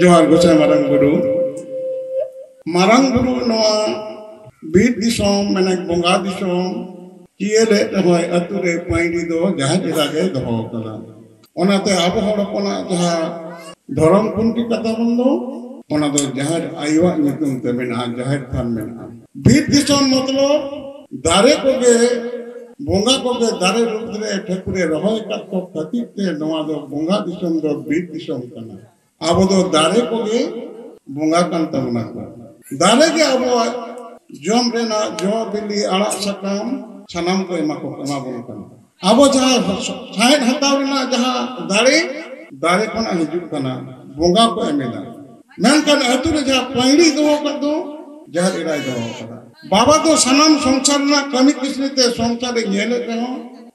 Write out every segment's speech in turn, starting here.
जोहार गोसाई मारांग बुरु नवा बीर दिसोम माने बंगा दिसोम किएले रहोय अतुरे पाइडी दो जहां जगह दहो कना ओनाते आबो हड़पना जहां धरम कुंटी कथा बंदो ओना दो जहां आयुवा निकुम ते मेना जहां थान मेना बीर दिसोम मतलब दारे कोगे बोंगा कोगे दारे रूप रे ठकुरे रहोय कतो कतिते नवा दो बोंगा दिसोम दो बीर दिसोम कना आबो दो दारे कोगे बोंगा कान तमना दारे के आबो जम रेना जो बिली आड़ा सकाम सनाम को एमा को एमा बोन कना आबो जहां साइड हताव रेना जहां दारे दारे कोना हिजुक कना बोंगा को एमेला मेनकन अतु रे जहां पाइडी दो कदो जहां इराय दो कना बाबा तो सनाम संसार ना कमी किसने संसार नेले रहो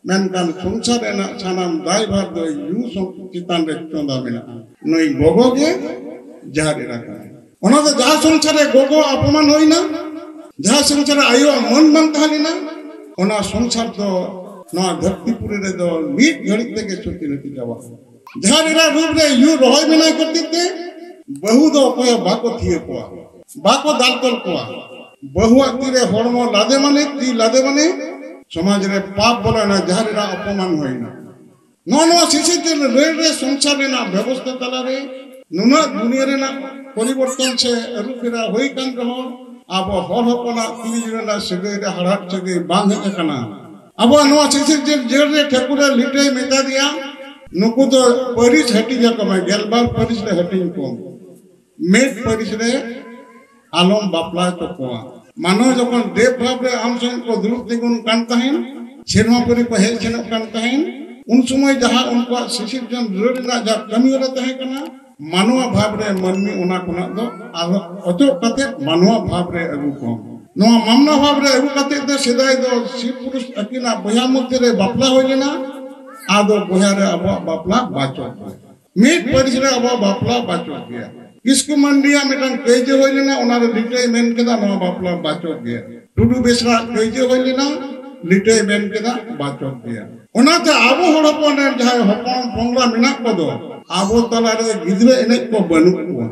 मेनकन संसार रेना सनाम दाय भार दो यू चितान रे चोंदा मेना नई गोगो के जहां इरा कना ओना तो जहां संसार रे गोगो अपमान होइना जहां संसार आयो मन मन थालिना ओना संसार तो ना धरतीपुरी रे दो मीट घड़ी तक छुट्टी नती जावा जहां इरा रूप रे यू रोय मेना करते बहु दो कोय बाको थिए कोआ बाको दालतल कोआ बहुआ तीरे हड़मो लादे माने ती लादे माने समाज रे पाप बोला ना जहां इरा अपमान होइना नो नो सिसिते रे संसार रे ना व्यवस्था तला रे नुना दुनिया रे ना परिवर्तन से रुफिरा होई कान रहो आबो हर हपना तिली रे सगे रे हड़ाट सगे बांध कना आबो नो सिसिते जेल रे ठकुरा लिटे मेता दिया नुकु तो परिस हटी जा कमा गेलबार परिस रे हटी को मेट परिस रे आलम बापला तो कोआ मानो जखन देव भाव रे हम सन को दुरुप दिगुन कान तहिन सेरमापुरी को हेल छन कान तहिन उन समय जहां उनको शिशिर जन रोडना जा कमी रे तहे कना मानवा भाव रे मनमी उना कोना दो अतो कते मानवा भाव रे अगु को नो मामना भाव रे अगु कते दे सिदाय दो शिव पुरुष अकिना बया मध्य रे बापला होइना आदो बया रे अब बापला बाचो मीट परिस रे अब बापला बाचो गया किसको मंडिया मेटन केजे होइना ओना रे लिटे मेन केदा नो बापला बाचो गया टुडू बेसरा केजे होइना लिटे मेन केदा बाचो गया ओनाते आबो हड़पन जहां हपन पोंगला मिना को दो आबो तला रे गिदरे एने को बनु को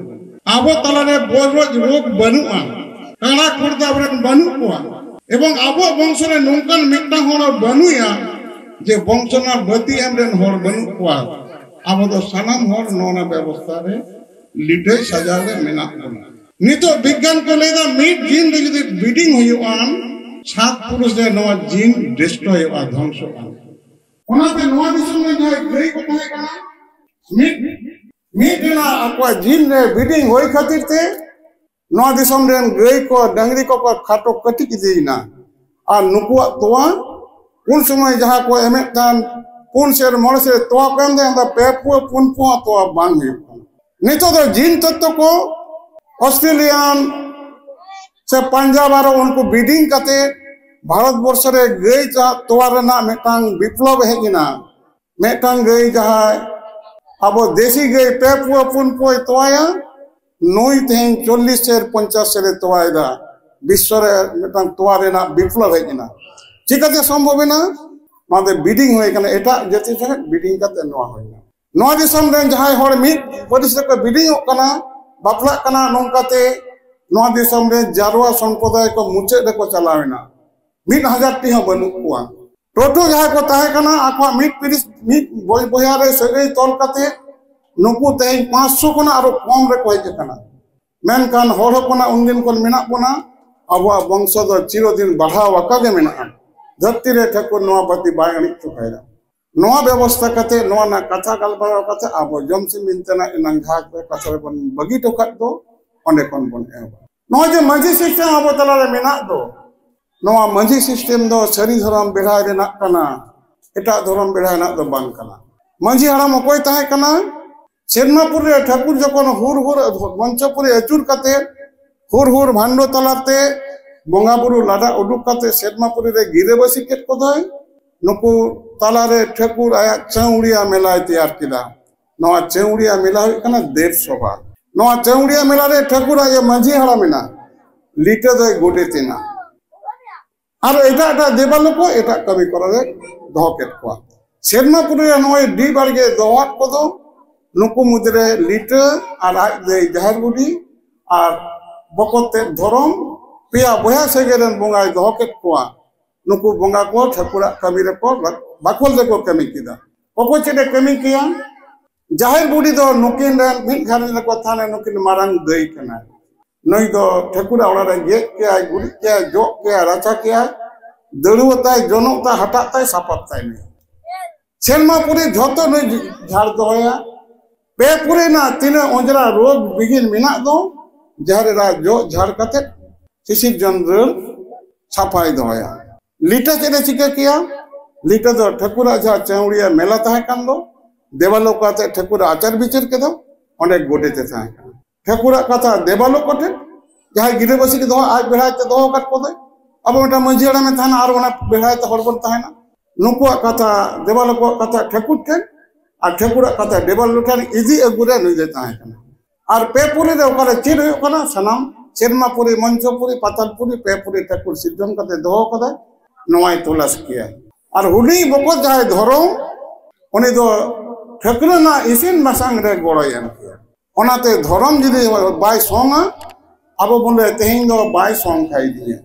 आबो तला रे बोरोज रोग बनुआ काना कुर्दा रे बनु को एवं आबो वंश रे नोंकन मिटा होर बनुया जे वंशना बती एमरेन होर बनु को आबो तो सनाम होर नोना व्यवस्था रे लिटे सजा रे मिना को नितो विज्ञान को लेदा मीट जीन रे जदि ब्रीडिंग होयुआन सात पुरुष रे नवा जीन डिस्ट्रॉय होआ ध्वंस होआ ओनाते नवा दिसम रे जो गई को ताहे कना मीट ना आपको जीन रे ब्रीडिंग होई खातिर ते नवा दिसम रे गई को डंगरी को खाटो कटी किदिना आ नुकुआ तोआ उन समय जहां को एमेतान पुन सेर मोड़ से तोआ कम दे पेपु पुन पुआ तोआ बांग नितो तो जीन तत्व को ऑस्ट्रेलियन से पंजाब आरो उनको ब्रीडिंग करते भारत वर्ष रे गई जा तोआ रेना मेटांग विप्लव हेगिना मेटांग गई जहां अब देशी गई पेपु पुन पुआ तोया नई तेन 40 से 50 से तोआदा विश्व रे मेटांग तोआ रेना विप्लव हेगिना चिकाते संभव ना मादे ब्रीडिंग होय कना एटा जति से ब्रीडिंग करते नवा होइना नवा दिसम रे जहां हर मिट परिस को ब्रीडिंग कना बापला कना नोंकाते नवा दिसम रे जारवा संप्रदाय को मुचे रे को चलावेना 1000 टी ह बनु कुआ टोटो जहां को ताहे कना आको मिट परिस मिट बोय बोया रे सगई तोल कते नुकु ते 500 कोना आरो कम रे को हे कना मेन कान होर कोना उनदिन को मेना कोना अबो वंश दो चिरदिन बढ़ा वका के मेना धरती रे ठकुर नवा बती बायणी चुकायरा नवा व्यवस्था कते नवा ना कथा गलबा कते आबो जमसी मिनतना नंघा के कथा बन बगी तो खत दो ओने कोन बन एबा नवा जे मजी सिस्टम आबो तला रे मेना दो नवा मजी सिस्टम दो सरी धरम बेढ़ा रे ना कना एटा धरम बेढ़ा ना दो बांग कना मजी हराम कोई ताहे कना सेरमापुर रे ठकुर जकोन हुर हुर वंशपुरी अचुर कते हुर हुर भांडो तलाते बोंगा बुरु लाडा उडुक कते सेरमापुरी रे गिरे बसी केट को दय नुकु तला रे ठकुर आया चौड़िया मेला तैयार किला नवा चौड़िया मेला हुई कना 150 बार नवा चौड़िया मेला रे ठकुर आया मजी हड़ा मेना लिटे दय गोटे तिना आरो एटा एटा देबालो को एटा कवि करे दह केट को सेरमापुरी रे नय डी बाड़गे दोवाट को दो नुकु मुद्रे लिटा और आज दे जहर बुढ़ी और बकोते धरम पिया बया सेगेरन बोंगाय दोहकेट कोआ नुकु बोंगा को ठकुरा कमी रको बाकोल देखो कमी किदा ओको चेडे कमी किया जहर बुढ़ी दो नुकिन रन मिट घारन लको थाने नुकिन मारंग दई कना नई दो ठकुरा ओड़ा रे गे के गुड़ी के जो के राचा के दड़ुताय जनोता हटाताय सापाताय ने सेलमापुरी झोतो नई झाड़ दोया पेपुरी ना तीन ओंजरा रोग बिगिन मिना दो जहर जो झाड़ कते शिशिर चंद्र छापाई दोया लीटा चेडे चिका किया लीटा दो ठकुरा जा चौड़िया मेला ताहे कान दो देवालो काते ठकुरा आचार विचार के दो ओंडे गोडे ते ताहे कान ठकुरा कथा देवालो कोटे जहां गिरे बसी के दो आज बेढ़ाय ते दो काट को दे अब ओटा मंजिड़ा में थाना आर ओना बेढ़ाय ते हरबन ताहेना नुकुआ कथा देवालो को कथा ठकुर ठेन और ठकुरा कथा देवालो ठेन इजी अगुरे नुई दे ताहे कान और पेपुरी रे ओकारे चिर हो कना सनाम सेरमापुरी मंचोपुरी पातालपुरी पेपुरी ठकुर सिद्धम कते दो कदा नवाई तलाश किया और हुडी बको जाय धरो उनी दो ठकुरा ना इसिन मसांग रे गोड़ोय एम किया ओनाते धरम जुदी बाय सोंगा अब बोले तेहिं दो बाय सोंग खाई दिए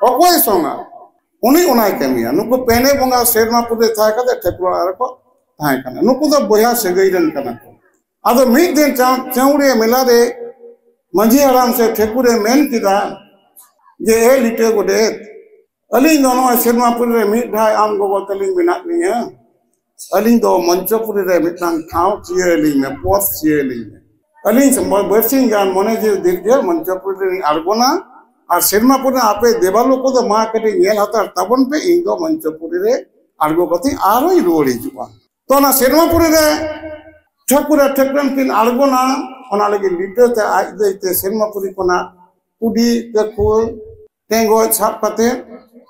ओकोय सोंगा उनी ओनाय कमिया नुको पेने बोंगा सेरमापुरी थाय कते ठकुरा रको थाय कना नुको दो बोया सेगैरन कना आदो मिद दिन चौड़े मेला रे मंझी आराम से ठकुरे मेन किदा जे ए लिटे गोडेत अलिंग दोनो सेरमापुरी रे मिद ढाई आम गोगो तलिंग बिना लिया अलिंग दो मंचोपुरी रे मिटांग ठाव चियलिंग में पोस चियलिंग में अलिंग से बरसिंग गान मने जे दिरजे मंचोपुरी रे आरगोना और सेरमापुरी आपे देवालो को दो मा कटे नेल हतार तबन पे इन दो मंचोपुरी रे आरगो कति आरोई रुवड़ी जुआ तो ना सेरमापुरी रे ठकुरा ठकुरन किन आरगोना ओना लगे लिटर ते आज देते सेरमापुरी कोना कुडी के खोल टेंगो छाप कते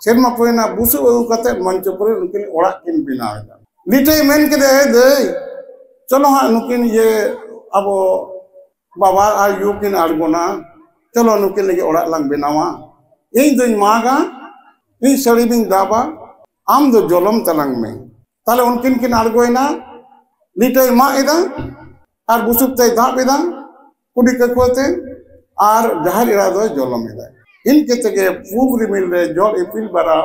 सेरमापुरी ना बुसु अगु कते मंचोपुरी उनकिन ओड़ा किन बिनावेदा लिटे मेन के दे चलो हां नुकिन ये अब बाबा आ यू किन आरगोना चलो नुकिन लगे ओड़ा लंग बिनावा इन दिन मागा इन सड़ी बिन दाबा आम दो जलम तलंग में ताले उनकिन किन आरगोइना लिटे मा इदा और बुसुकते दाब इदा कुडी के खोते और जहार इरा दो जलम इदा इनके तगे पूब रिमिल रे जल इपिल बरा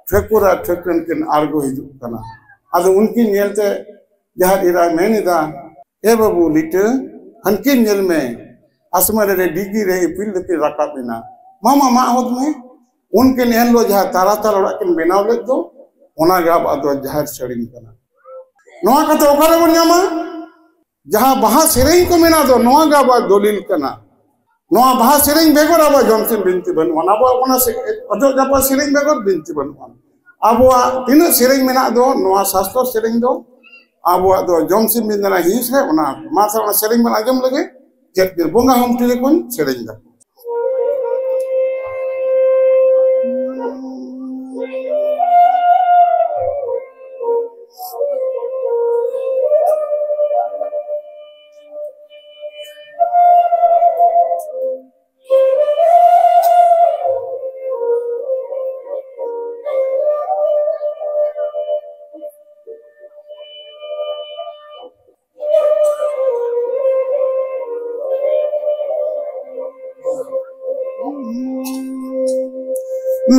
ठकुरा ठकुरन किन आरगो हिजु कना आदो उनकी नेलते जहार इरा मेन इदा ए बाबू लिटे हनकिन नेल में आसमान रे डिगी रे इपिल के रका बिना मामा मा होद में उनके नेल लो जहां तारा तारा ओड़ा किन बनाव ले दो ओना गाब आदो जहार सड़िन कना नोआ कते ओकारे बन ᱧᱟᱢᱟ जहां बाहा सेरेኝ को मेना दो नोआ गाबा दलिल कना नोआ बाहा सेरेኝ बेगर आबा जमसिन बिनती बन वना बा ओना से अजो जापा सेरेኝ बेगर बिनती बन आबो तीन सेरेኝ मेना दो नोआ शास्त्र सेरेኝ दो आबो दो जमसिन बिनना हिंस है ओना मासा ओना सेरेኝ बन आजम लगे जेट के बोंगा हम टेलीफोन सेरेኝ दा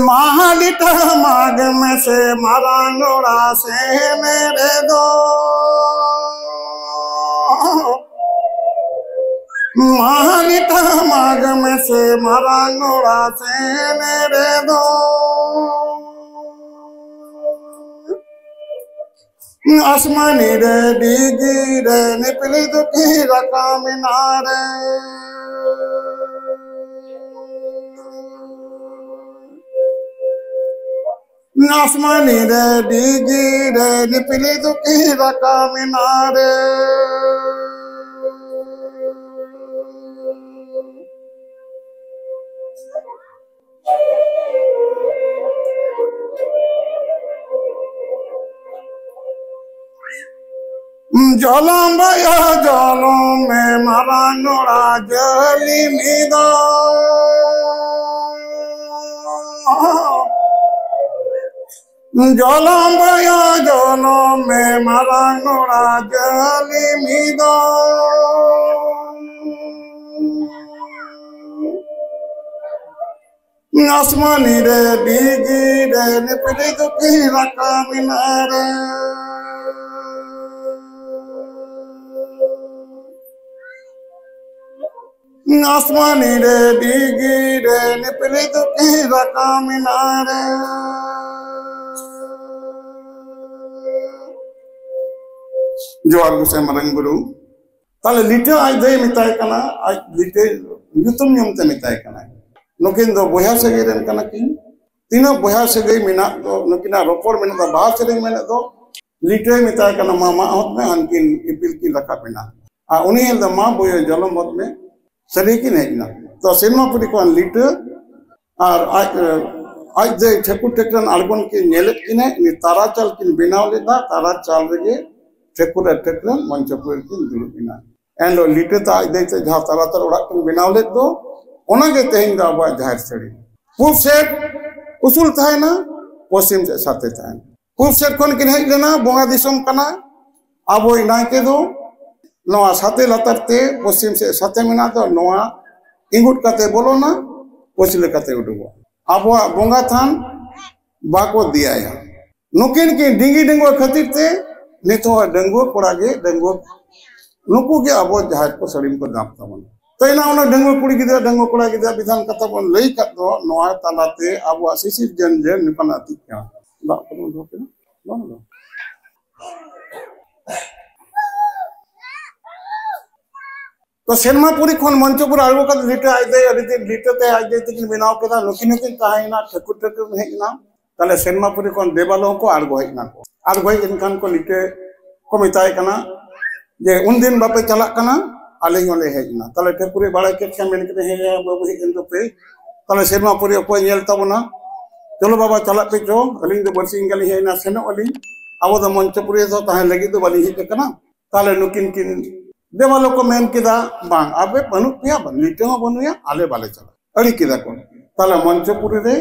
मालिक माग में से मारा नोड़ा से मेरे दो मालिक माग में से मारा नोड़ा से मेरे दो आसमानी रे डिगी रे निपली दुखी रका मिनारे आसमानी रे डिगी रे निपली दुखी रका मिनारे जलम भया जलम में मारा नोड़ा जली मिदा জলম বয়া জলম মে মারাঙ্গড়া জলি মিদ আসমানি রে ডিগি রে নিপড়ে দুঃখী রাখা মিনারে আসমানি রে ডিগি রে নিপড়ে দুঃখী রাখা মিনারে जोहार गुसे मरंग गुरु ताले लिटे आज दे मिताय कना आज लिटे युतुम यमते मिताय कना नुकिन दो बोया सगे रेन कना किन तीनो बोया सगे मिना दो नुकिना रोपोर मिना दा बाहर से मिना दो लिटे मिताय कना मामा होत में अनकिन इपिल की लका पिना आ उनी द मा बोयो जलम होत में सरी की नेना तो सिनेमा पुरी को लिटे और आज दे ठेकु टेकन आलगोन की नेलेत किने नि तारा चल किन बिनाव लेदा तारा चाल रेगे ठेकुरा टेकन मंचपुर की दुलबिना एंडो लिटे ता देते जहां तारातर ओड़ा किन बिनाव लेत दो ओनागे तेहिं दा बा जाहिर सड़ी पूब से उसूल थायना पश्चिम से साथे थायन पूब से कोन किन हेज लेना बोंगा दिसम कना आबो इनाके दो नोआ साथे लतरते पश्चिम से साथे मिना दो नोआ इंगुट कते बोलो ना पछले कते उडुबो आबो बोंगा थान बाको दियाया नुकिन की डिंगी डिंगो खातिर ते नितो डंगो कोड़ागे डंगो नुकु के अब जहाज को सड़ीम को दाम तबन तो इना उना डंगो कुड़ी गिदा डंगो कोड़ा गिदा विधान कथा बन लई कत दो नोआ तालाते अब आशीषित जन जन निपन अति क्या दा को दो के ना तो सेनमापुरी खन मंचपुर आगो का लिटे आइ दे अदिते लिटे ते आइ दे तिन बिनाव केदा नुकिन किन ताहाइना ठकुर ठकुर हेना ताले सेनमापुरी खन देवालो को आगो हेना को आगो इनखान को लिटे को मिताय कना जे उन दिन बापे चला कना आले होले हेना ताले ठकुरे बाळे के क्या मेन के हे बाबू हे इनको पे ताले सेनमापुरी को नेल तबना चलो बाबा चला पे जो अलिंग दो बरसिंग गली हेना सेनो अली आवो द मंचपुरी तो ताहे लगी तो बाली ही कना ताले नुकिन किन देवालो को मेन किदा बांग आबे बनु पिया लिटे हो बनुया आले बाले चला अड़ी किदा को ताले मंचपुरी रे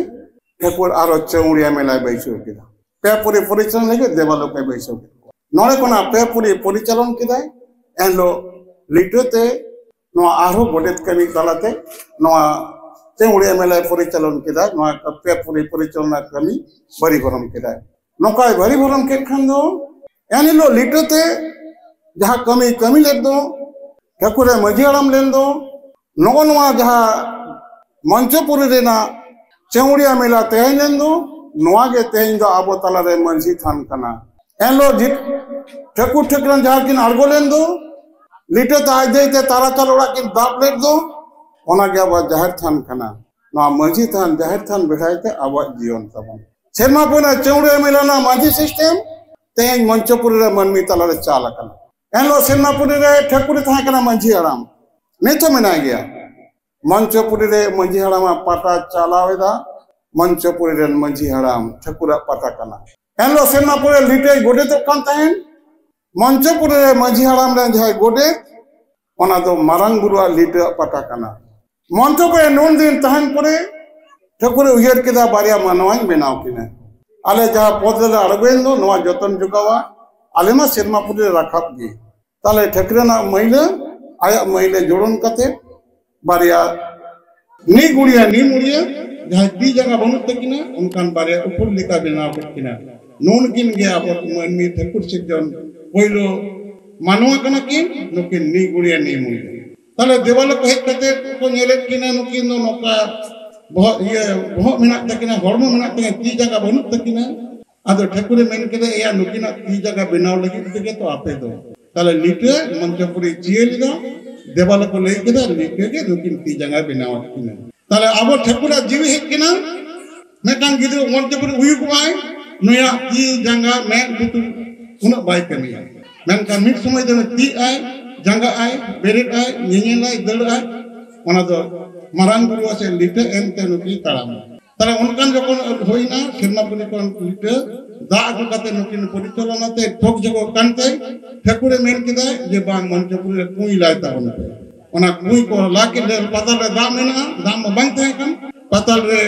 ठकुर आरो चौड़िया मेला बैसो किदा पेपुरी परिचालन लगे देवालो पे बैसो नोड़े कोना पेपुरी परिचालन किदा एलो लिटोते नो आरो गोडेत कमी तलाते नो चौड़िया मेला परिचालन किदा नो पेपुरी परिचालन कमी बरी भरम किदा नोका बरी भरम के खान दो एनिलो लिटोते जहाँ कमी कमी ले दो ठकुरे मझी हड़म लेन दो नगो नवा जहाँ मंचपुरी रेना चौड़िया मेला तेहन लेन दो नवा के तेहन दो आबो तला रे मंझी थान कना एलो जित ठकुर ठकुरन जहाँ किन आर्गो लेन दो लिटे ताज देते तारा चल ओड़ा किन दाप ले दो ओना के आबो जाहिर थान कना नवा मंझी थान जाहिर थान बिठाइते आबो जीवन तबन सेरमा पुना चौड़िया मेला ना मंझी सिस्टम तेहन मंचपुरी रे मनमी तला रे चाल कना एलो सेनापुरी रे ठकुरी था कना मंझी हड़ाम नेतो मेना गया मंचपुरी रे मंझी हड़ाम पाटा चालावेदा मंचपुरी रे मंझी हड़ाम ठकुरा पाटा कना एलो सेनापुरी लिटे गोडे तो कान ताहेन मंचपुरी रे मंझी हड़ाम रे जहाय गोडे ओना दो मारांग गुरुआ लिटे पाटा कना मंचपुरी नोन दिन ताहेन परे ठकुरी उयर केदा बारिया मानवाई बेनाव किने आले जहा पोदले अड़गेन दो नवा जतन जुगावा आलेमा सेनमापुरी राखाब गे ताले ठकरेना महिला आया महिला जोड़न कते बारिया नी गुड़िया नी मुड़िया जहां दी जगह बनुत तकिना उनकान बारिया ऊपर लिका बनाव कतिना नोन किन गया अब मनमी ठकुर सिजन पहिलो मानवा कना किन नुकिन नी गुड़िया नी मुड़िया ताले देवाल को हेक कते को नेले किना नुकिन नो नोका बहुत ये बहुत मिनट तकिना हरमो मिनट तकिना ती जगह बनुत तकिना आदो ठकुरे मेन केदे या नुकिना ती जगह बनाव लगी तके तो आपे दो ताले लिटे मंचपुरी चिएल दो देवाल को लई केदा लिटे के नुकिन ती जगह बनाव किना ताले आबो ठकुरा जीवी हेक किना मेटांग गिदो मंचपुरी उयु कोय नुया ती जगह में बुतु उना बाय कमिया मेन का मिट समय दे ती आय जगह आय बेरेट आय निनेलाय दड़ आय ओना दो मारांग गुरु से लिटे एनते नुकी ताराम ताले उनकान जखन होइना सेनापुरी कोन लिटे दा आगु कते नुकिन परिचालनाते ठोक जगो कानते ठकुरे मेन किदा जे बांग मंचपुरी कुई लाय ताबन ओना कुई को लाके पाताल रे दा मेना दाम बांग थाय कन पाताल रे